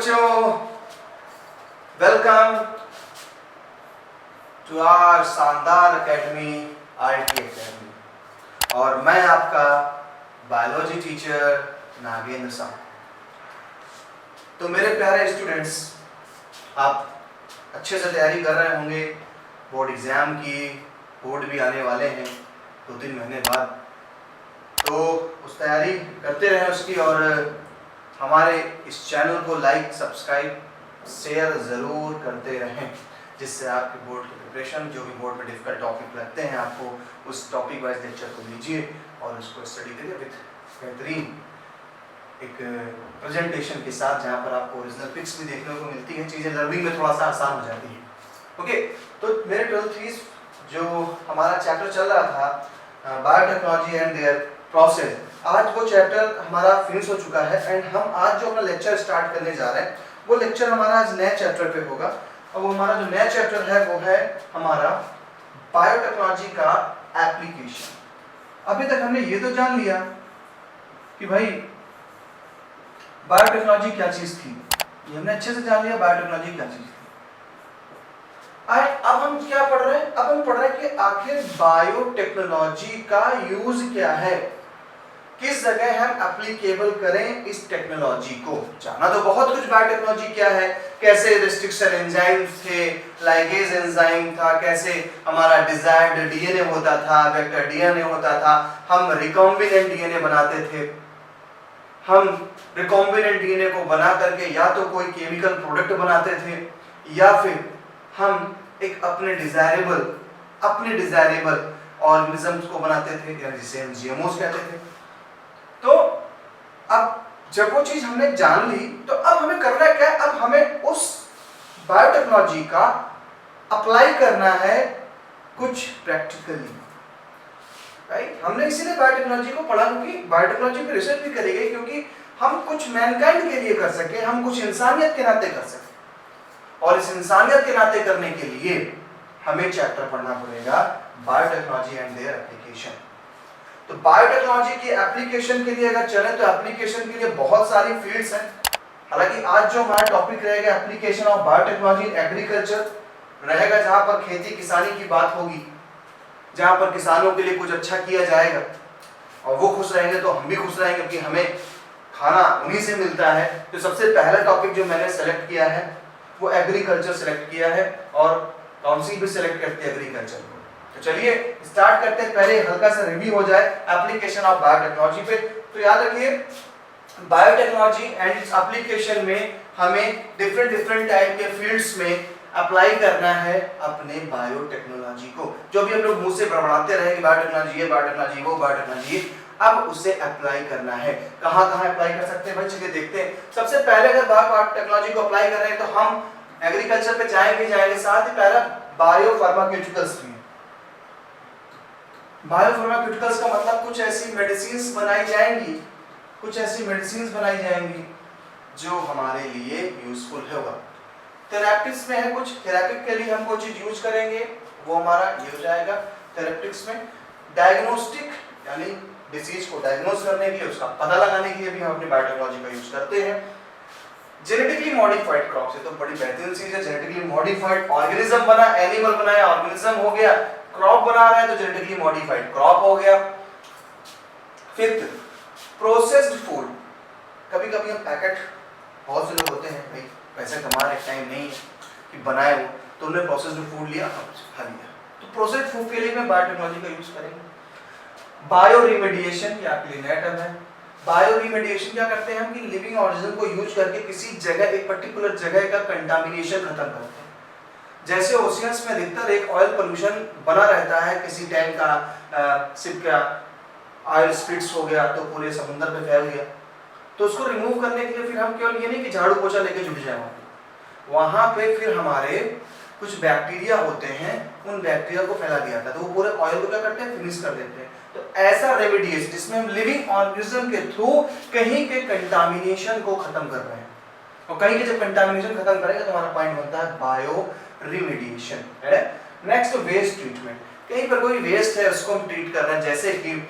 बच्चों, welcome to our शानदार academy IT academy. और मैं आपका बायोलॉजी टीचर नागेंद्र साहब। तो मेरे प्यारे स्टूडेंट्स, आप अच्छे से तैयारी कर रहे होंगे बोर्ड एग्जाम की। बोर्ड भी आने वाले हैं 2-3 महीने बाद, तो उस तैयारी करते रहें उसकी। और हमारे इस चैनल को लाइक, सब्सक्राइब, शेयर ज़रूर करते रहें, जिससे आपके बोर्ड की प्रिपरेशन, जो भी बोर्ड में डिफिकल्ट टॉपिक लगते हैं, आपको उस टॉपिक वाइज लेक्चर को लीजिए और उसको स्टडी करिए विद बेहतरीन एक प्रेजेंटेशन के साथ, जहाँ पर आपको ओरिजिनल पिक्स भी देखने को मिलती हैं। चीज़ें लर्निंग में थोड़ा सा आसान हो जाती है। ओके, तो मेरे 12th फीस जो हमारा चैप्टर चल रहा था बायोटेक्नोलॉजी एंड देयर प्रोसेस, आज वो चैप्टर हमारा फिनिश हो चुका है। एंड हम आज जो अपना लेक्चर स्टार्ट करने जा रहे हैं, वो लेक्चर हमारा आज नए चैप्टर पे होगा। और वो हमारा जो नया चैप्टर है वो है हमारा बायोटेक्नोलॉजी का एप्लीकेशन। अभी तक हमने ये तो जान लिया कि भाई बायोटेक्नोलॉजी क्या चीज थी, ये हमने अच्छे से जान लिया बायोटेक्नोलॉजी क्या चीज थी। अब हम क्या पढ़ रहे हैं? अब हम पढ़ रहे हैं कि आखिर बायोटेक्नोलॉजी का यूज क्या है, किस जगह हम एप्लीकेबल करें इस टेक्नोलॉजी को। जाना तो बहुत कुछ बायोटेक्नोलॉजी क्या है, कैसे रेस्ट्रिक्शन एंजाइम्स थे, लाइगेज एंजाइम था, कैसे हमारा डिजायर्ड डीएनए होता था, वेक्टर डीएनए होता था, हम रिकॉम्बिनेंट डीएनए बनाते थे। हम रिकॉम्बिनेंट डीएनए को बना करके या तो कोई केमिकल प्रोडक्ट बनाते थे, या फिर हम एक अपने डिजायरेबल ऑर्गेनिजम्स को बनाते थे, या जिसे हम जीएमओस कहते थे। तो अब जब वो चीज हमने जान ली, तो अब हमें करना क्या है? अब हमें उस बायोटेक्नोलॉजी का अप्लाई करना है कुछ प्रैक्टिकली, राइट? हमने इसीलिए बायोटेक्नोलॉजी को पढ़ा, क्योंकि बायोटेक्नोलॉजी पे रिसर्च भी करेंगे, क्योंकि हम कुछ मैनकाइंड के लिए कर सके, हम कुछ इंसानियत के नाते कर सके। और इस इंसानियत के नाते करने के लिए हमें चैप्टर पढ़ना पड़ेगा बायोटेक्नोलॉजी एंड देयर एप्लीकेशन। तो बायोटेक्नोलॉजी की एप्लीकेशन के लिए अगर चले तो एप्लीकेशन के लिए बहुत सारी फील्ड्स हैं। हालांकि आज जो हमारा टॉपिक रहेगा application of biotechnology in agriculture रहेगा, जहां पर खेती किसानी की बात होगी, जहां पर किसानों के लिए कुछ अच्छा किया जाएगा और वो खुश रहेंगे तो हम भी खुश रहेंगे, क्योंकि हमें खाना उन्हीं से मिलता है। तो सबसे पहला टॉपिक जो मैंने सेलेक्ट किया है वो एग्रीकल्चर सेलेक्ट किया है, और काउंसिल भी सेलेक्ट करती है एग्रीकल्चर को। तो चलिए स्टार्ट करते हैं। पहले हल्का सा रिव्यू हो जाए एप्लीकेशन ऑफ बायोटेक्नोलॉजी पे। तो याद रखिए, बायोटेक्नोलॉजी एंड इट्स एप्लीकेशन में हमें डिफरेंट टाइप के फील्ड्स में अप्लाई करना है अपने बायोटेक्नोलॉजी को। जो भी हम लोग मुंह से बड़बड़ाते रहे कि बायोटेक्नोलॉजी है, बायोटेक्नोलॉजी वो, बायोटेक्नोलॉजी है, अब उसे अप्लाई करना है। कहां अप्लाई कर सकते हैं भाई? चलिए देखते हैं। सबसे पहले अगर बायोटेक्नोलॉजी को अप्लाई कर रहे हैं तो हम एग्रीकल्चर पे जाएंगे, साथ ही पहला बायोफार्मास्यूटिकल्स भी। बायोफार्मास्यूटिकल्स का मतलब कुछ ऐसी मेडिसिन्स बनाई जाएंगी, जो हमारे लिए यूजफुल होगा। थेरेपिटिक्स में है कुछ, थेरेपिक के लिए हम कोई चीज यूज करेंगे, वो हमारा ये हो जाएगा थेरेपिटिक्स में। डायग्नोस्टिक यानी डिसीज को डायग्नोस करने के लिए, उसका पता लगाने के लिए भी हम अपनी बायोटेक्नोलॉजी का यूज करते हैं। जेनेटिकली मॉडिफाइड क्रॉप्स, ये तो बड़ी बेहतरीन चीज है। जेनेटिकली मॉडिफाइड ऑर्गेनिज्म बना, एनिमल बनाया ऑर्गेनिज्म हो गया, क्रॉप बना रहा है तो जेनेटिकली मॉडिफाइड क्रॉप हो गया। Fifth, processed food. कभी कभी हम पैकेट, बहुत से लोग होते हैं भाई पैसे कमा रहे, टाइम नहीं है कि बनाए हो, तो उन्होंने प्रोसेस्ड फूड लिया, खा लिया। तो प्रोसेस्ड फूड के लिए मैं बायोटेक्नोलॉजी का यूज करेंगे। बायो रिमेडिएशन, ये आपके लिए नया टर्म है। बायो रिमेडिएशन क्या करते हैं हम कि लिविंग ऑर्गेनिज्म को यूज करके किसी जगह, एक पर्टिकुलर जगह का कंटामिनेशन खत्म करते हैं। जैसे ओशियंस में अधिकतर एक ऑयल पोल्यूशन बना रहता है, किसी टैंक का शिप का ऑयल स्पिट्स हो गया तो पूरे समुद्र में फैल गया, तो उसको रिमूव करने के लिए फिर हम केवल ये नहीं कि झाड़ू पोछा लेके जुट जाए, वहां पे फिर हमारे कुछ बैक्टीरिया होते हैं, उन बैक्टीरिया को फैला दिया जाता है, तो वो पूरे ऑयल को क्या करते हैं? फिनिश कर देते हैं। तो ऐसा रेमेडिएशन जिसमें हम लिविंग ऑर्गेनिज्म के थ्रू कहीं के कंटामिनेशन को खत्म कर रहे हैं, और कहीं के जब कंटामिनेशन खत्म करेंगे तो हमारा पॉइंट बनता है बायो रिमेडिएशन है। Next, waste treatment. कहीं पर कोई वेस्ट है उसको हम ट्रीट कर रहे हैं, जैसे कि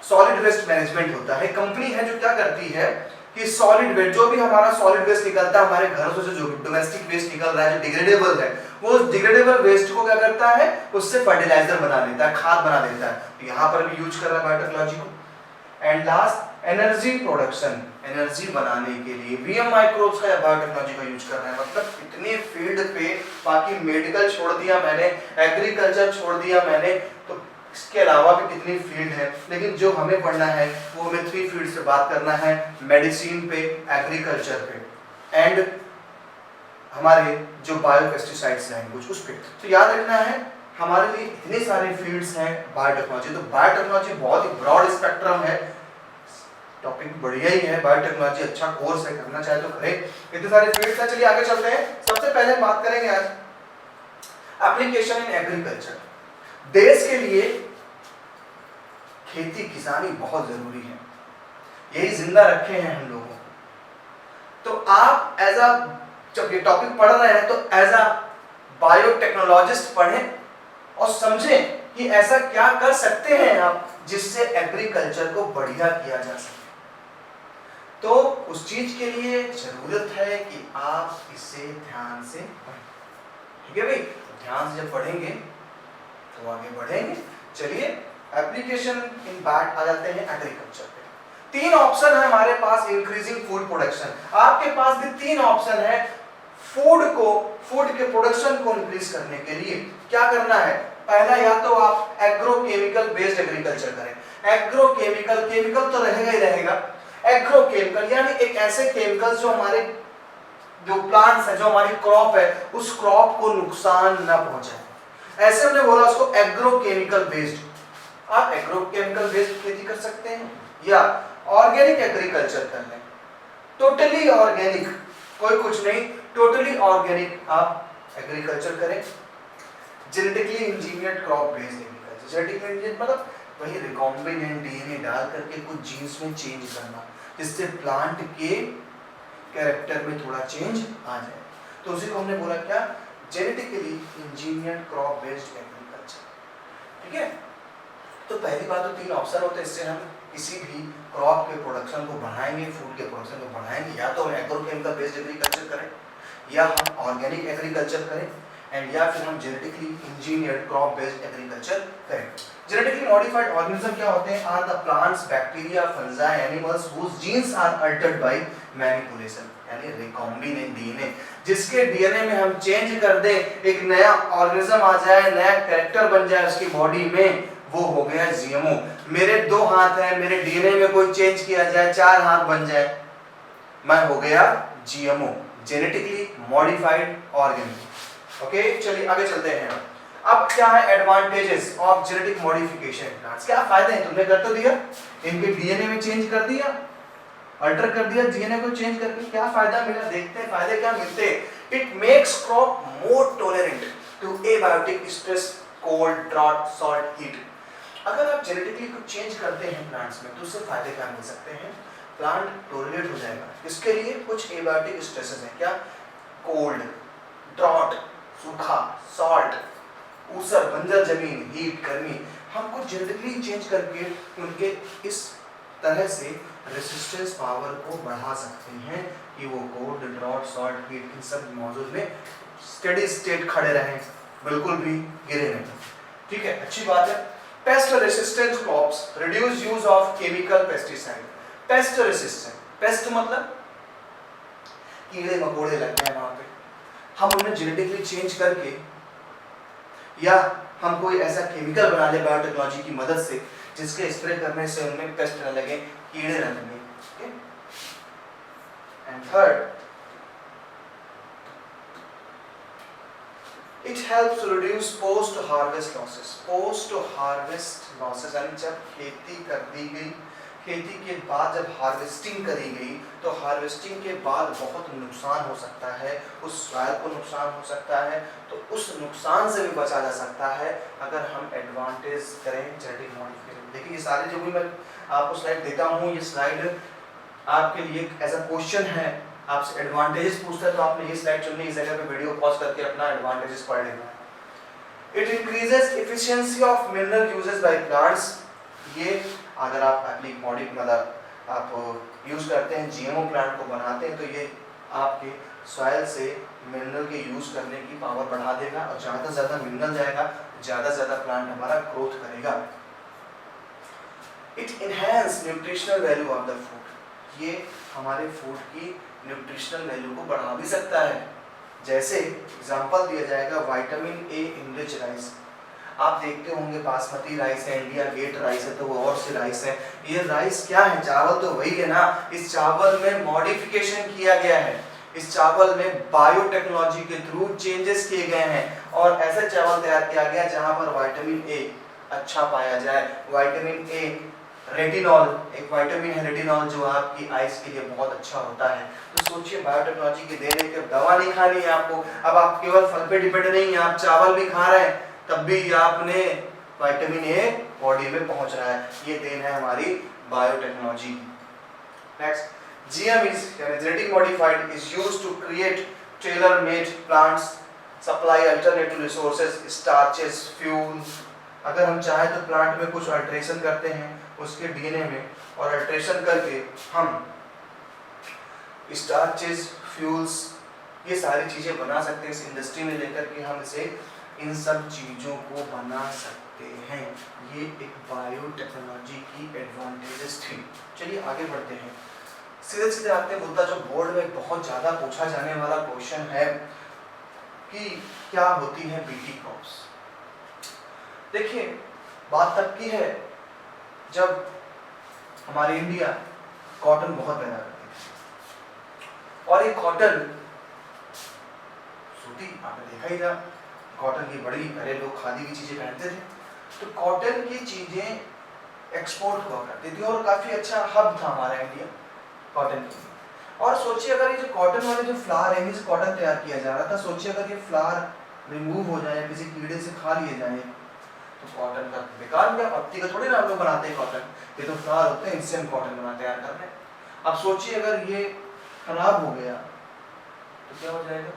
सॉलिड वेस्ट मैनेजमेंट होता है। कंपनी है जो क्या करती है कि सॉलिड वेस्ट, जो भी हमारा सॉलिड वेस्ट निकलता है हमारे घरों से, जो डोमेस्टिक वेस्ट निकल रहा है, जो डिग्रेडेबल है, वो डिग्रेडेबल वेस्ट को क्या करता है, उससे फर्टिलाइजर बना देता है, खाद बना देता है। तो यहाँ पर भी यूज कर रहा है बायोटेक्नोलॉजी को। And last energy production, energy बनाने के लिए वीएम माइक्रोब्स का या बायोटेक्नोलॉजी का यूज कर रहा है। मतलब इतने फील्ड पे, बाकी मेडिकल छोड़ दिया मैंने, एग्रीकल्चर छोड़ दिया मैंने, तो इसके अलावा भी कितनी फील्ड है, लेकिन जो हमें पढ़ना है वो हमें 3 फील्ड से बात करना है, मेडिसिन पे, एग्रीकल्चर पे एंड हमारे जो बायो पेस्टिसाइड्स हैं कुछ उस पे। तो याद रखना है हमारे लिए इतने सारे फील्ड्स हैं बायोटेक्नोलॉजी। तो बायोटेक्नोलॉजी बहुत ही ब्रॉड स्पेक्ट्रम है, टॉपिक बढ़िया ही है, बायोटेक्नोलॉजी अच्छा कोर्स है, करना चाहे तो करें, इतने सारे फील्ड्स हैं। चलिए आगे चलते हैं। सबसे पहले बात करेंगे आज एप्लीकेशन इन एग्रीकल्चर। देश के लिए खेती किसानी बहुत जरूरी है, यही जिंदा रखे हैं हम लोगों को। तो आप एज अ, जब ये टॉपिक पढ़ रहे हैं तो एज अ बायोटेक्नोलॉजिस्ट पढ़ें और समझें कि ऐसा क्या कर सकते हैं आप जिससे एग्रीकल्चर को बढ़िया किया जा सके। तो उस चीज के लिए जरूरत है कि आप इसे ध्यान से पढ़ें, ठीक है भाई। ध्यान से जब पढ़ेंगे तो आगे बढ़ेंगे। चलिए एप्लीकेशन इन बाट आ जाते हैं एग्रीकल्चर पे। 3 ऑप्शन है हमारे पास इंक्रीजिंग फूड प्रोडक्शन। आपके पास भी 3 ऑप्शन है फूड के प्रोडक्शन को इंक्रीज करने के लिए क्या करना है। पहला, या तो आप एग्रोकेमिकल बेस्ड एग्रीकल्चर करें। एग्रोकेमिकल, केमिकल तो रहेगा ही रहेगा, एग्रोकेमिकल यानी एक ऐसे केमिकल जो हमारे जो प्लांट्स है, जो हमारी क्रॉप है, उस क्रॉप को नुकसान ना पहुंचाए। ऐसे हमने बोला उसको एग्रोकेमिकल बेस्ड। आप एग्रोकेमिकल बेस्ड खेती कर सकते हैं या ऑर्गेनिक एग्रीकल्चर कर लें। टोटली ऑर्गेनिक, कोई कुछ नहीं, टोटली ऑर्गेनिक आप एग्रीकल्चर करें। Genetically engineered crop based agriculture, genetically engineered मतलब वही रिकॉम्बिनेंट डीएनए डाल करके कुछ जीन्स में चेंज करना, जिससे प्लांट के कैरेक्टर में थोड़ा चेंज आ जाए। तो उसी को हमने बोला क्या, genetically engineered crop based agriculture, ठीक है। तो पहली बात तो 3 ऑप्शन होते हैं, इससे हम किसी भी क्रॉप के प्रोडक्शन को बढ़ाएंगे, फूड के प्रोडक्शन को बढ़ाएंगे। या तो हम एग्रोकेमिकल बेस्ड एग्रीकल्चर करें, या हम ऑर्गेनिक एग्रीकल्चर करें, एंड या फिर हम genetically engineered crop based agriculture करें। जेनेटिकली मॉडिफाइड ऑर्गेनिज्म क्या होते हैं, are the plants, bacteria, fungi, animals whose genes are altered by manipulation, यानी रिकॉम्बिनेंट डीएनए, जिसके डीएनए में हम चेंज कर दें, एक नया ऑर्गेनिज्म आ जाए, नया कैरेक्टर बन जाए उसकी बॉडी में, वो हो गया जीएमओ। मेरे 2 हाथ हैं, मेरे डीएनए में कोई चेंज किया जाए, 4 हाथ बन जाए, मैं हो गया GMO, genetically modified organism. Okay, चलिए आगे चलते हैं। अब क्या है advantages of genetic modification plants, क्या फायदे हैं। तुमने कर तो दिया, इनके डीएनए में चेंज कर दिया, अल्टर कर दिया, डीएनए को चेंज करके क्या फायदा मिला, देखते हैं फायदे क्या मिलते हैं। It makes crop more tolerant to abiotic stress, cold, drought, salt, heat. अगर आप जेनेटिकली कुछ चेंज करते हैं प्लांट्स में तो उससे फायदे क्या मिल सकते हैं, प्लांट टॉलरेट हो जाएगा। इसके लिए कुछ एबायोटिक स्ट्रेसेस हैं, क्या, कोल्ड, ड्रॉट, सूखा, सॉल्ट, ऊसर, बंजर जमीन, हीट, गर्मी। हम कुछ जेनेटिकली चेंज करके उनके इस तरह से रेसिस्टेंस पावर को बढ़ा सकते हैं कि वो कोल्ड, ड्रॉट, सॉल्ट, हीट इन सब मौजूद में स्टेडी स्टेट खड़े रहें, बिल्कुल भी गिरे नहीं। ठीक है, अच्छी बात है। Paste resistant crops, reduce use of chemical pesticide. Paste resistant, paste मतलब कीड़े मकोड़े लग गए वहां पे, हम उन्हें जेनेटिकली चेंज करके या हम कोई ऐसा केमिकल बना ले बायोटेक्नोलॉजी की मदद से जिसके स्प्रे करने से उनमें पेस्ट न लगे, कीड़े न लगे। And third, it helps to reduce post harvest losses. Post harvest losses यानी जब खेती कर दी गई, खेती के बाद जब हार्वेस्टिंग करी गई तो हार्वेस्टिंग के बाद बहुत नुकसान हो सकता है, उस सॉइल को नुकसान हो सकता है, तो उस नुकसान से भी बचा जा सकता है अगर हम एडवांटेज करें जेनेटिक मॉडिफिकेशन। देखिए ये सारे जो भी मैं आपको स्लाइड देता हूँ, ये स्लाइड आपके लिए एज अ क्वेश्चन है, आपसे एडवांटेजेस पूछता है तो आपने ये स्लाइड चुननी, इस जगह पे वीडियो पॉज करके अपना एडवांटेजेस पढ़ लेना है। It increases efficiency of mineral uses by plants. ये अगर आप एप्लिक मॉडिक मतलब आप यूज़ करते हैं, जीएमओ प्लांट को बनाते हैं, तो ये आपके सॉइल से मिनरल के यूज़ करने की पावर बढ़ा देगा और ज़्यादा से ज़्यादा मिनरल जाएगा, ज़्यादा से ज़्यादा प्लांट हमारा ग्रोथ करेगा। It enhance nutritional value of the food, ये हमारे फूड की न्यूट्रिशनल वैल्यू को बढ़ा भी सकता है। जैसे एग्जांपल दिया जाएगा विटामिन ए इनरिच राइस, आप देखते होंगे बासमती राइस है, इंडिया गेट राइस है, तो वो और से राइस है। ये राइस क्या है? चावल तो वही है ना। इस चावल में मॉडिफिकेशन किया गया है, इस चावल में बायोटेक्नोलॉजी के थ्रू चेंजेस किए गए हैं और ऐसा चावल तैयार किया गया जहां पर विटामिन ए अच्छा पाया जाए। विटामिन ए, रेटिनॉल, एक विटामिन है रेटिनॉल जो आपकी आइज के लिए बहुत अच्छा होता है। तो सोचिए बायोटेक्नोलॉजी के देने के दवा नहीं खानी है आपको, अब आप केवल फल पे डिपेंड नहीं है, आप चावल भी खा रहे हैं तब भी आपने विटामिन ए बॉडी में पहुंच रहा है। ये देन है हमारी biotechnology. Next, GM is genetic modified is used to create tailor-made plants, supply alternative resources, starches, fuels। अगर हम चाहें तो प्लांट में कुछ अल्ट्रेशन करते हैं उसके डीएनए में और अल्ट्रेशन करके हम स्टार्चेस, फ्यूल्स, ये सारी चीजें बना सकते हैं। इस इंडस्ट्री में लेकर के हम इसे इन सब चीजों को बना सकते हैं। ये एक बायोटेक्नोलॉजी की एडवांटेजेस थी। चलिए आगे बढ़ते हैं, सीधे सीधे आते हैं मुद्दा जो बोर्ड में बहुत ज्यादा पूछा जाने वाला क्वेश्चन है कि क्या होती है बीटी क्रॉप्स। देखिए बात तब की है जब हमारी इंडिया कॉटन बहुत पैदा करती थी और ये कॉटन सूती, आपने देखा ही था, कॉटन की बड़ी, पहले लोग खादी की चीजें पहनते थे, तो कॉटन की चीजें एक्सपोर्ट हुआ करती थी और काफी अच्छा हब था हमारा इंडिया कॉटन के लिए। और सोचिए अगर ये जो कॉटन वाले जो फ्लावर है, इनसे कॉटन तैयार किया जा रहा था, सोचिए अगर ये फ्लावर रिमूव हो जाए, किसी कीड़े से खा लिए जाए तो कॉटन का बेकार गया। पत्ती का थोड़ी ना हम लोग बनाते हैं कॉटन, ये तो फ्लावर होते हैं, इनसे हम कॉटन बनाते तैयार करते हैं। अब सोचिए अगर ये खराब हो गया तो क्या हो जाएगा?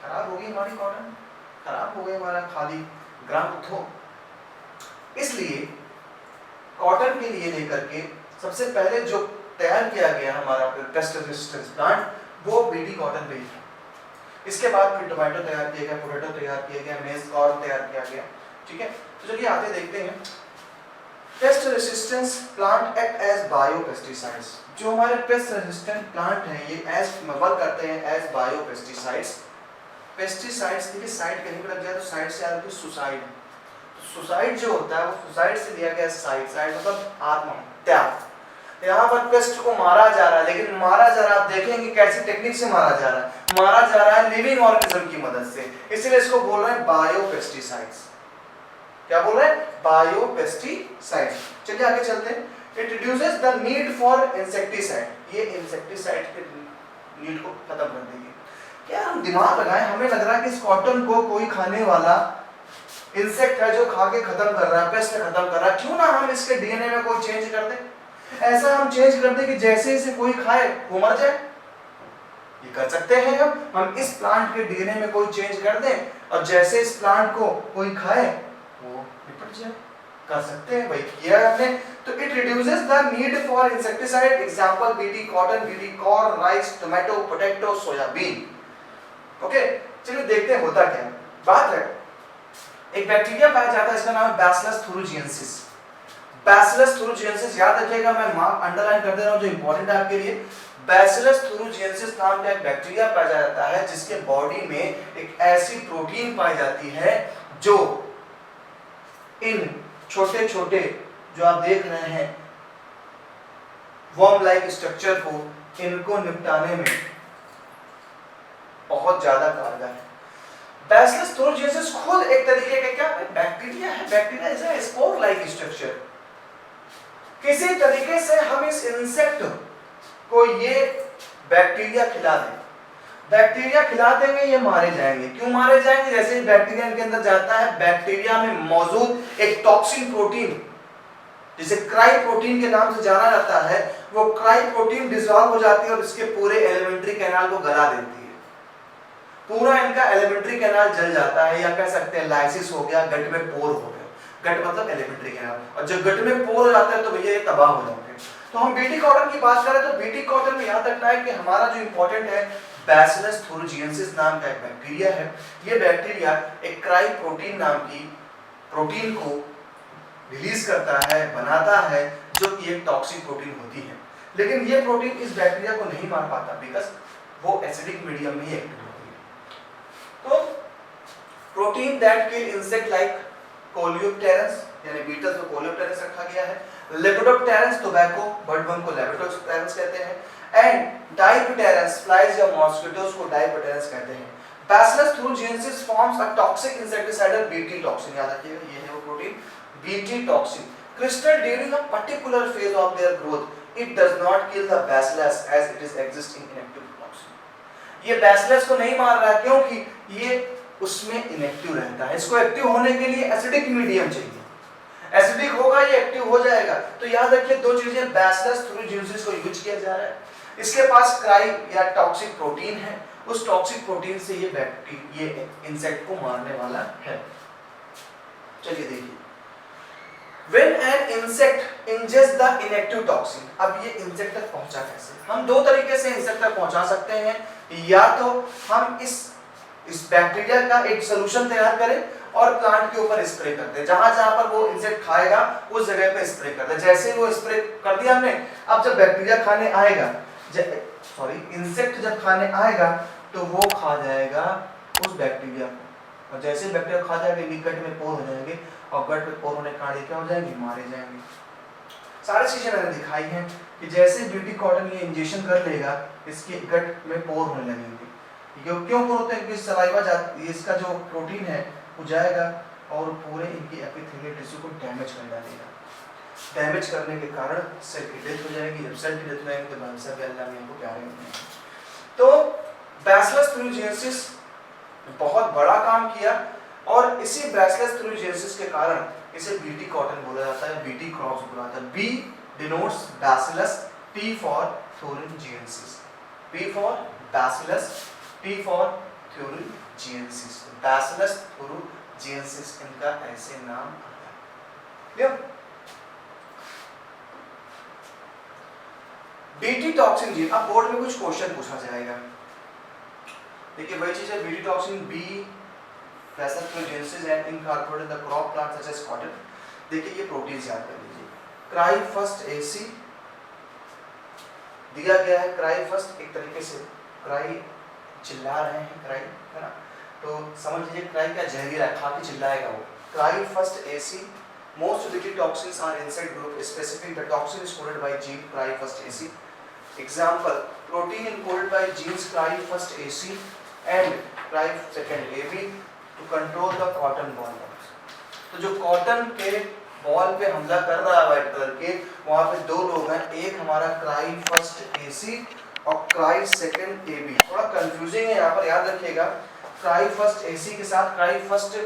खराब हो गई हमारी कॉटन, खराब हो गया हमारा खादी ग्राम उठो। इसलिए कॉटन के लिए लेकर के सबसे पहले जो तैयार किया गया हमारा पेस्ट रेजिस्टेंस प्लांट, वो बीटी कॉटन पे था। इसके बाद फिर टोमेटो तैयार किया गया, पोटैटो तैयार किया गया, मेज कॉर्न तैयार किया गया। ठीक है, तो चलिए आगे देखते हैं। Pest resistance plant act as biopesticides. जो हमारे पेस्ट रेजिस्टेंट प्लांट हैं ये एज वर्क करते हैं एज बायोपेस्टिसाइड्स। पेस्टिसाइड्स, देखिए साइड कहीं पे लग जाए तो साइड से आती है सुसाइड। सुसाइड जो होता है वो सुसाइड से लिया गया साइड, साइड मतलब आत्महत्या। यहाँ पर पेस्ट को मारा जा रहा है, लेकिन मारा जा रहा है, आप देखेंगे कैसी टेक्निक से मारा जा रहा है। मारा जा रहा है लिविंग ऑर्गेनिज्म की मदद से, इसलिए इसको बोल रहे हैं बायोपेस्टिसाइड्स। क्या बोल रहे हैं? बायोपेस्टिसाइड्स। चलिए आगे चलते हैं। It reduces the need for insecticide. ये इंसेक्टिसाइड के नीड को खत्म कर देगी। क्या हम दिमाग लगाएं, हमें लग रहा है कि इस कॉटन को कोई खाने वाला इंसेक्ट है जो खा के खत्म कर रहा है, पेस्ट खत्म कर रहा है, क्यों ना हम इसके डीएनए में कोई चेंज कर दें। ऐसा हम चेंज कर दें कि जैसे इसे कोई खाए वो मर जाए। ये कर सकते हैं हम इस प्लांट के डीएनए में कोई चेंज कर दें और जैसे इस प्लांट को कोई खाए वो निपट जाए। कर सकते हैं भाई, किया हमने। तो it reduces the need for insecticide. Example BT cotton, BT corn, rice, tomato, potato, soybean. Okay, चलिए देखते हैं होता क्या है। बात है एक बैक्टीरिया पाया जाता है, इसका नाम है बैसिलस thuringiensis। बैसिलस thuringiensis याद रखिएगा, मैं मार्क अंडरलाइन कर दे रहा हूं जो इंपॉर्टेंट है आपके लिए। बैसिलस thuringiensis नाम का एक बैक्टीरिया पाया जाता है जिसके बॉडी में एक ऐसी प्रोटीन पाई जाती है जो इन छोटे छोटे जो आप देख रहे हैं वर्म लाइक स्ट्रक्चर को, इनको निपटाने में बहुत ज्यादा कारगर है। बैसिलस thuringiensis खुद एक तरीके का क्या बैक्टीरिया है। Bacteria is a spore like structure. किसी तरीके से हम इस इंसेक्ट को ये बैक्टीरिया खिला दें, बैक्टीरिया खिला देंगे, ये मारे जाएंगे। क्यों मारे जाएंगे? जैसे ही बैक्टीरिया के अंदर जाता है, बैक्टीरिया में मौजूद एक टॉक्सिन प्रोटीन जिसे क्राई प्रोटीन के नाम से जाना जाता है, वो क्राई प्रोटीन डिसॉल्व हो जाती है और इसके पूरे एलिमेंट्री कैनाल को गला देती है। पूरा इनका एलिमेंट्री कैनाल जल जाता है, या कह सकते हैं लाइसिस हो गया, गट में पोर हो गया। गट मतलब एलिमेंट्री कैनाल, और जब गट में पोर हो जाता है तो भैया ये तबाह हो जाते हैं। तो हम बीटी कॉटन की बात करें तो बीटी कॉटन में याद रखना है कि हमारा जो इंपॉर्टेंट है बैसिलस थुरिनजिएंसिस नाम का एक बैक्टीरिया है। ये बैक्टीरिया एक क्राई प्रोटीन नाम की प्रोटीन को रिलीज करता है, बनाता है, जो कि एक टॉक्सिक प्रोटीन होती है। लेकिन ये प्रोटीन इस बैक्टीरिया को नहीं मार पाता बिकॉज वो एसिडिक मीडियम में ही एक्टिव होती है। तो protein that kill insect like coleopterous यानी बीटल्स को कोलियोप्टेरस रखा गया है, लेपिडोप्टेरस टोबैको बर्डवर्म को लेपिडोप्टेरस कहते हैं एंड डाइप्टेरस फ्लाइज या मॉस्किटोज को डाइप्टेरस कहते हैं। Bacillus thuringiensis forms a toxic insecticidal BT toxin, याद रखिएगा ये है वो protein BT toxin. Crystal during a particular phase of their growth it does not kill the bacillus as it is existing inactive toxin. ये bacillus को नहीं मार रहा क्योंकि ये उसमें इनएक्टिव रहता है। इसको एक्टिव होने के लिए एसिडिक मीडियम चाहिए, एसिडिक होगा ये एक्टिव हो जाएगा। तो याद रखिए दो चीजें, बैसिलस थुरिनजिएंसिस को यूज किया जा रहा है, इसके पास क्राई या टॉक्सिक प्रोटीन है, उस टॉक्सिक प्रोटीन से ये बैक्टीरिया ये इंसेक्ट को मारने वाला है। चलिए देखिए, When an insect ingests the inactive toxin, अब ये इंसेक्ट तक पहुंचा कैसे? हम दो तरीके से इंसेक्ट तक पहुंचा सकते हैं, या तो हम इस बैक्टीरिया का एक सोल्यूशन तैयार करें और प्लांट के ऊपर स्प्रे करते हैं, जहां जहां पर वो इंसेक्ट खाएगा उस जगह पे स्प्रे करते हैं। जैसे वो स्प्रे कर दिया हमने, अब जब बैक्टीरिया खाने आएगा, इंसेक्ट जब खाने आएगा तो वो खा जाएगा उस बैक्टीरिया को, और जैसे बैक्टीरिया खा जाएगा गट में पोर हो जाएंगे, और गट में पोर होने के कारण क्या हो जाएंगे, मारे जाएंगे। सारी चीजें मैंने दिखाई हैं कि जैसे ब्यूटी कॉटन ये इंजेक्शन कर लेगा इसके गट में पोर होने लगेंगे। क्यों पोर होते हैं? क्योंकि सलाइवा इसका जो प्रोटीन है वो जाएगा और पूरे इनकी एपिथेलियल टिश्यू को डैमेज कर डालेगा। डैमेज करने के कारण सेल की डेथ हो जाएगी। जब सेल की डेथ हो जाएगी तो वंशा भी अल्लाह ने इनको प्यारे होते हैं। तो बैसिलस थुरिनजिएंसिस बहुत बड़ा काम किया, और इसी बैसिलस थुरिनजिएंसिस के कारण इसे बीटी कॉटन बोला जाता है, बीटी क्रॉप्स बोला जाता है। B denotes bacillus, T for thuringiensis, B for bacillus, T for thuringiensis. Bacillus thuringiensis इनका ऐसे नाम आया। बीटी टॉक्सिन जीन, अब बोर्ड में कुछ क्वेश्चन पूछा जाएगा। देखिए वही चीज है, BT toxin B bacillus thuringiensis and incorporated the crop plant such as cotton. देखिए ये प्रोटीन याद कर लीजिए। क्राई फर्स्ट एसी दिया गया है, क्राई फर्स्ट एक तरीके से क्राई चिल्ला रहे हैं, क्राई है ना, तो समझ लीजिए क्राई क्या जहरीला है, खा के चिल्लाएगा वो। Cry first AC, most BT toxins are insect group specific. The toxin is coded by gene cry first AC. Example, protein encoded by genes cry first AC and cry second AB to control the cotton ball. तो जो cotton के ball पे हमला कर रहा है white colour के, वहाँ पे दो लोग हैं, एक हमारा क्राई फर्स्ट एसी और क्राई सेकंड एबी। थोड़ा कंफ्यूजिंग है यहाँ पर, याद रखिएगा क्राई फर्स्ट एसी के साथ क्राई फर्स्ट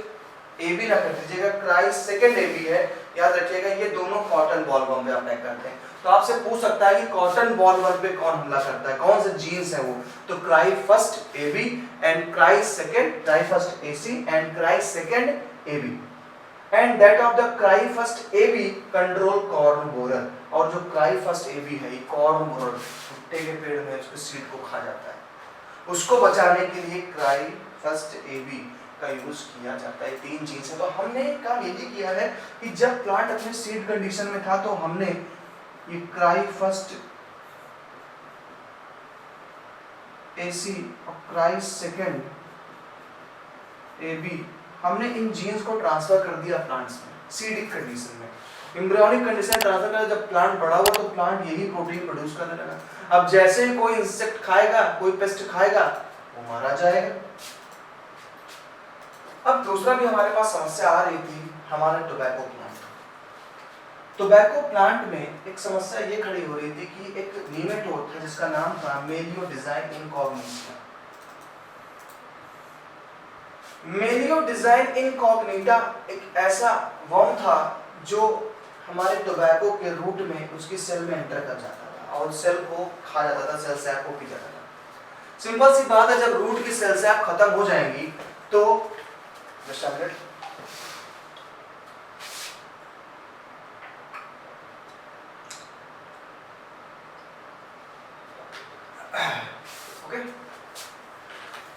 एबी ना कर दीजिएगा, क्राई सेकंड एबी है, याद रखिएगा ये दोनों कॉटन बॉल वर्म पे अटैक करते हैं। तो आपसे पूछ सकता है कि कॉटन बॉल वर्म पे कौन हमला करता है, कौन से जीन्स है वो, तो cry first AB and cry second, cry first AC and cry second AB, and that of the cry first AB control corn borer. और जो क्राई फर्स्ट एबी है ये कॉर्न बोरर, भुट्टे के पेड़ में उसके सीड को खा जाता है, उसको बचाने के लिए क्राई फर्स्ट एबी का यूज किया जाता है। तीन चीज है। तो हमने काम ये भी किया है कि जब प्लांट अपने सीड कंडीशन में था तो हमने ये क्राई फर्स्ट एसी और क्राई सेकंड एबी, हमने इन जीन्स को ट्रांसफर कर दिया प्लांट्स में सीडिक कंडीशन में, एम्ब्रियोनिक कंडीशन ट्रांसफर कर। जब प्लांट बड़ा हुआ तो प्लांट यही प्रोटीन प्रोड्यूस करने लगा। अब जैसे ही कोई इंसेक्ट खाएगा, कोई पेस्ट खाएगा, वो मारा जाएगा। अब दूसरा भी हमारे पास समस्या आ रही थी, हमारे टोबैको प्लांट। टोबैको प्लांट में एक समस्या ये खड़ी हो रही थी कि एक नीमेटोड था जिसका नाम था मेलियोडिजाइन इनकॉग्निटा। मेलियोडिजाइन इनकॉग्निटा एक ऐसा वर्म था जो हमारे टोबैको के रूट में उसकी सेल में एंटर कर जाता था और सेल को खा जाता था, सेल सैप को पी जाता था। सिंपल सी बात है, जब रूट की सेल सैप खत्म हो जाएंगी तो Just a minute.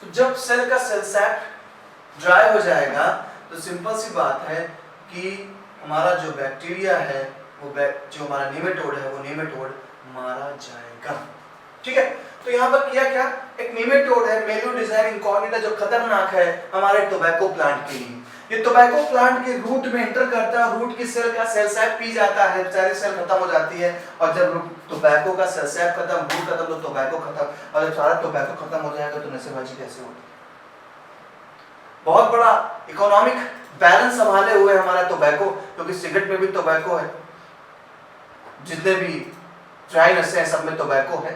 तो जब सेल का सेल सैक ड्राई हो जाएगा तो सिंपल सी बात है कि हमारा जो बैक्टीरिया है वो जो हमारा नीमेटोड है वो नीमेटोड मारा जाएगा। ठीक है, तो यहाँ पर किया क्या, एक नीमेटोड है मेलियो डिजाइन इनकॉग्निटा जो खतरनाक है हमारे टोबैको प्लांट के लिए। ये टोबैको प्लांट के रूट में एंटर करता है, रूट की सेल का सेल सैक पी जाता है, सारी सेल खत्म हो जाती है, और जब टोबैको का सेल सैक खत्म, रूट खत्म, तो टोबैको खत्म, और जब सारा टोबैको खत्म हो जाएगा तो नशेबाजी कैसे होगी। बहुत बड़ा इकोनॉमिक बैलेंस संभाले हुए हमारा टोबैको, क्योंकि सिगरेट में भी टोबैको है, जितने भी ड्राई नशे हैं सब में टोबैको है,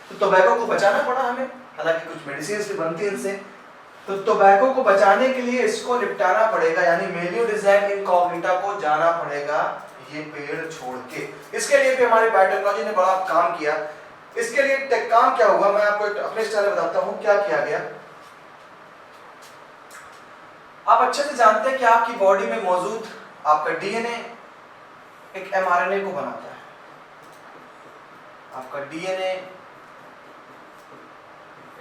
तो टोबैको को बचाना पड़ा हमें, हालांकि कुछ मेडिसिन भी बनती हैं इनसे, तो टोबैको को बचाने के लिए इसको निपटाना पड़ेगा, यानी मेलियो डिजाइन इनकॉग्निटा को जाना पड़ेगा ये पेड़ छोड़ के। इसके लिए भी हमारी बायोटेक्नोलॉजी ने बड़ा काम किया। इसके लिए काम क्या हुआ, मैं आपको अपने स्टाइल में बताता हूँ क्या किया गया। आप अच्छे से जानते हैं कि आपकी बॉडी में मौजूद आपका डीएनए एक एमआरएनए को बनाता है। आपका डीएनए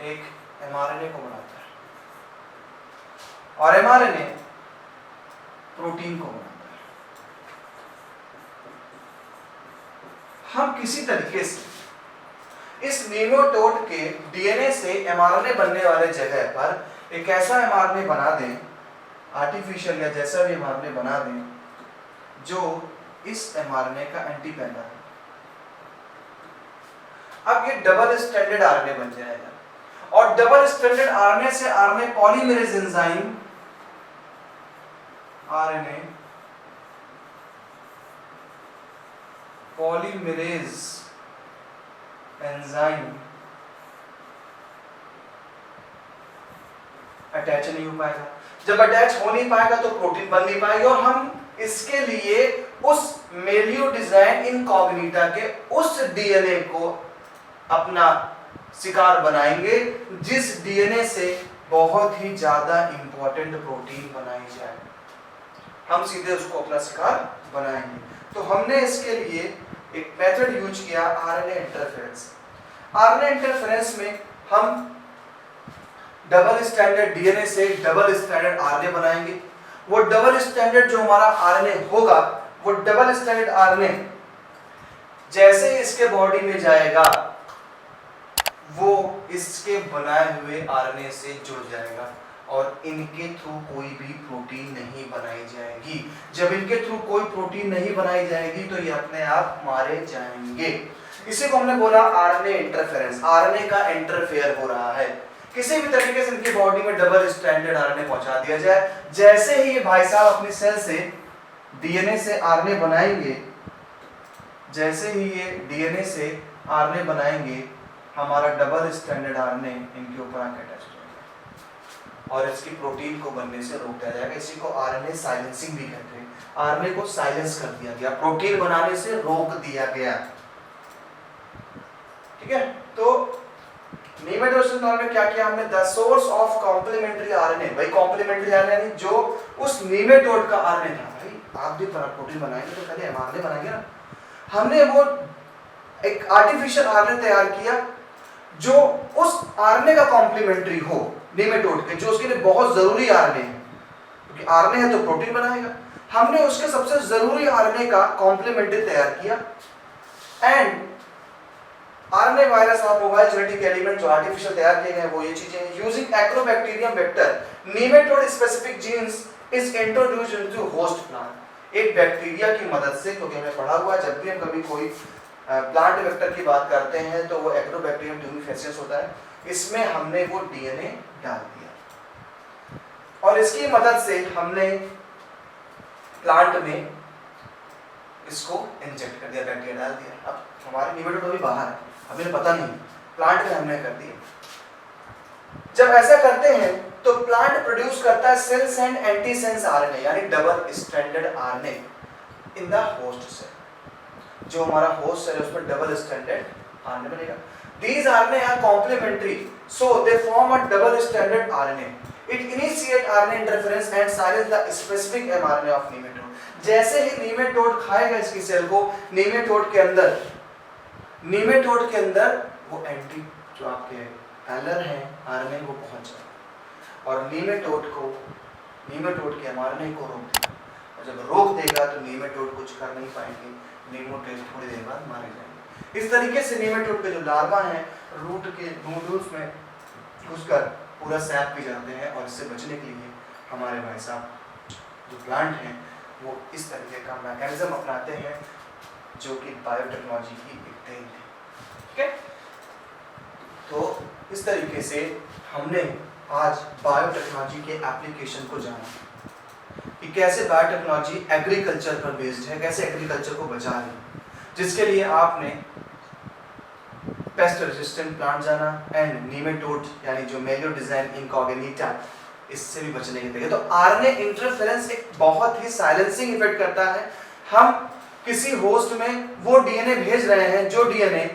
एक एमआरएनए को बनाता है, और एमआरएनए प्रोटीन को बनाता है। हम किसी तरीके से इस नीमेटोड के डीएनए से एमआरएनए बनने वाले जगह पर एक ऐसा एमआरएनए बना दें, आर्टिफिशियल या जैसा भी एमआरएनए बना दें, जो इस एमआरएनए का एंटीपैरा है। अब ये डबल स्ट्रैंडेड आरएनए बन जाएगा, और डबल स्ट्रैंडेड आरएनए से RNA polymerase enzyme, RNA polymerase enzyme attach नहीं हो पाएगा। जब अटैच हो नहीं पाएगा तो प्रोटीन बन नहीं पाएगी, और हम इसके लिए उस मेलियो डिजाइन इनकॉग्निटा के उस डीएनए को अपना शिकार बनाएंगे, जिस डीएनए से बहुत ही ज्यादा इंपॉर्टेंट प्रोटीन बनाई जाए, हम सीधे उसको अपना शिकार बनाएंगे। तो हमने इसके लिए एक मेथड यूज किया, आरएनए इंटरफेरेंस। आरएनए इंटरफेरेंस में हम डबल स्टैंडर्ड डीएनए से डबल स्टैंडर्ड आरएनए बनाएंगे। वो डबल स्टैंडर्ड जो हमारा आरएनए होगा, वो डबल स्टैंडर्ड आरएनए जैसे इसके बॉडी में जाएगा वो इसके बनाए हुए आरएनए से जुड़ जाएगा, और इनके थ्रू कोई भी प्रोटीन नहीं बनाई जाएगी। जब इनके थ्रू कोई प्रोटीन नहीं बनाई जाएगी तो ये अपने आप मारे जाएंगे। इसी को हमने बोला आरएनए इंटरफेरेंस। आरएनए का इंटरफेयर हो रहा है, किसी भी तरीके से इनकी बॉडी में डबल स्ट्रैंडेड आरएनए पहुंचा दिया जाए। जैसे ही ये भाई साहब अपनी सेल से डीएनए से आरएनए बनाएंगे, जैसे ही ये डीएनए से आरएनए बनाएंगे, हमारा डबल स्ट्रैंडेड आरएनए इनके ऊपर आकर अटैच हो जाएगा, और इसकी प्रोटीन को बनने से रोक दिया जाएगा। इसी को आरएनए साइलेंसिंग भी कहते हैं। आरएनए को साइलेंस कर दिया गया, प्रोटीन बनाने से रोक दिया गया। ठीक है, तो नीमेटोड में क्या किया हमने, the source of complementary RNA. भाई कॉम्प्लीमेंट्री आरएनए जो उस नीमेटोड का आरएनए था। भाई आप भी प्रोटीन बनाएंगे तो पहले एमआरएनए बनाएंगे ना। हमने वो एक आर्टिफिशियल आरएनए तैयार किया जो उस आरएनए का कॉम्प्लीमेंट्री हो नीमेटोड के, जो उसके लिए बहुत जरूरी आरएनए है, क्योंकि आरएनए है तो प्रोटीन बनाएगा। हमने उसके सबसे जरूरी आरएनए का कॉम्प्लीमेंट्री तैयार किया, एंड आरएनए वायरस और मोबाइल जेनेटिक एलिमेंट जो आर्टिफिशियल तैयार किए गए वो ये चीजें हैं। Using agrobacterium vector nematode specific genes is introduced into host plant. एक बैक्टीरिया की मदद से, क्योंकि हमने पढ़ा हुआ है जब भी हम कभी कोई प्लांट वेक्टर की बात करते हैं तो वो एक्रोबैक्टीरियम ट्यूनिफेसियस होता है। इसमें हमने वो डीएनए डाल दिया, और इसकी मदद से हमने प्लांट में इसको इंजेक्ट कर दिया, बैक्टीरिया डाल दिया। अब हमारे नीमेटोड अभी बाहर है, हमें पता नहीं, प्लांट में हमने कर दिया। जब ऐसा करते हैं तो प्लांट प्रोड्यूस करता है सेल्स एंड एंटीसेंस आरएनए, यानी double stranded RNA in the host cell. जो हमारा होस्ट सेल है उस पर डबल स्ट्रैंडेड आरएनए बनेगा। These RNA are complementary, so they form a double-stranded RNA. It initiate RNA interference and silence the specific mRNA of nematode. जैसे ही nematode खाएगा इसकी cell को, नीमेटोड के अंदर वो एंटी जो आपके एलर हैं आरएनए वो पहुंच जाएगा। और नीमेटोड के मरने को रोक देगा। और जब रोक देगा तो नीमेटोड कुछ कर नहीं पाएंगे, नीमेटोड थोड़ी देर बाद मारे जाएंगे। इस तरीके से नीमेटोड के जो लार्वा हैं रूट के नोडल्स में घुसकर पूरा सैप पी जाते हैं, और इससे बचने के लिए हमारे भाई साहब जो प्लांट हैं वो इस तरीके का मैकेनिज्म अपनाते हैं जो कि बायोटेक्नोलॉजी की एक देन है। ठीक है, तो इस तरीके से हमने आज बायोटेक्नोलॉजी के एप्लीकेशन को जाना कि कैसे बायोटेक्नोलॉजी एग्रीकल्चर पर बेस्ड है, कैसे एग्रीकल्चर को बचा रही है, जिसके लिए आपने पेस्ट रेजिस्टेंट प्लांट जाना एंड नीमेटोड यानी जो मेलियोडिजाइन इनकॉग्निटा, इससे भी बचने के तरीके। तो आरएनए इंटरफेरेंस एक बहुत ही साइलेंसिंग इफेक्ट करता है। हम किसी होस्ट में वो डीएनए भेज रहे हैं जो डीएनए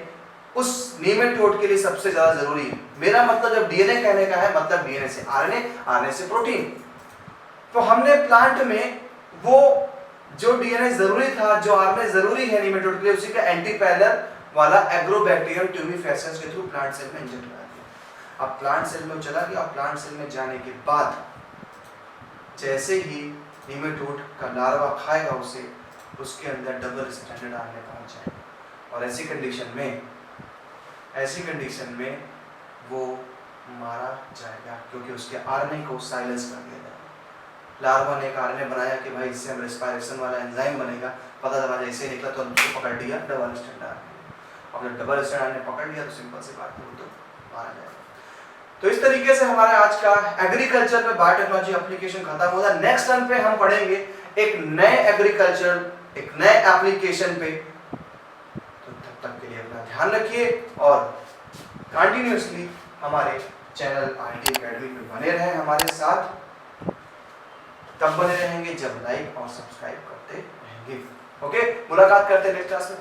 उस नीमेटोड के लिए सबसे ज्यादा जरूरी है। मेरा मतलब जब डीएनए कहने का है मतलब डीएनए से आरएनए, आरएनए से प्रोटीन। तो हमने प्लांट में वो जो डीएनए जरूरी था, जो आरएनए जरूरी है नीमेटोड के लिए, उसी का एंटीपैरलर वाला एग्रोबैक्टीरियम ट्यूबिफेसेंस के थ्रू प्लांट सेल में इंजेक्ट करा दिया। अब प्लांट सेल में चला गया, और प्लांट सेल में जाने के बाद जैसे ही नीमेटोड का लार्वा खाएगा उसे, उसके अंदर डबल स्ट्रैंडेड आरएनए पहुंच जाएगा, और ऐसी कंडीशन में वो मारा जाएगा, क्योंकि उसके आरएनए को साइलेंस कर दिया जाएगा। लार्वा ने एक आरएनए बनाया कि भाई इससे हम रेस्पिरेशन वाला एंजाइम बनेगा, पता चला जैसे ही निकला तो उसको पकड़ लिया डबल स्ट्रैंड आरएनए। अब जब डबल स्ट्रैंड आरएनए पकड़ लिया तो सिंपल सी बात है, वो तो मारा जाएगा। तो इस तरीके से हमारा आज का एग्रीकल्चर पे बायोटेक्नोलॉजी एप्लीकेशन खत्म होगा। नेक्स्ट टर्न पे हम पढ़ेंगे एक नए एग्रीकल्चर, एक नए एप्लीकेशन पे। तो तब तक के लिए अपना ध्यान रखिए और कंटिन्यूअसली हमारे चैनल आईटी एकेडमी पे बने रहें हमारे साथ। तब बने रहेंगे जब लाइक और सब्सक्राइब करते रहेंगे। ओके, मुलाकात करते हैं नेक्स्ट क्लास में।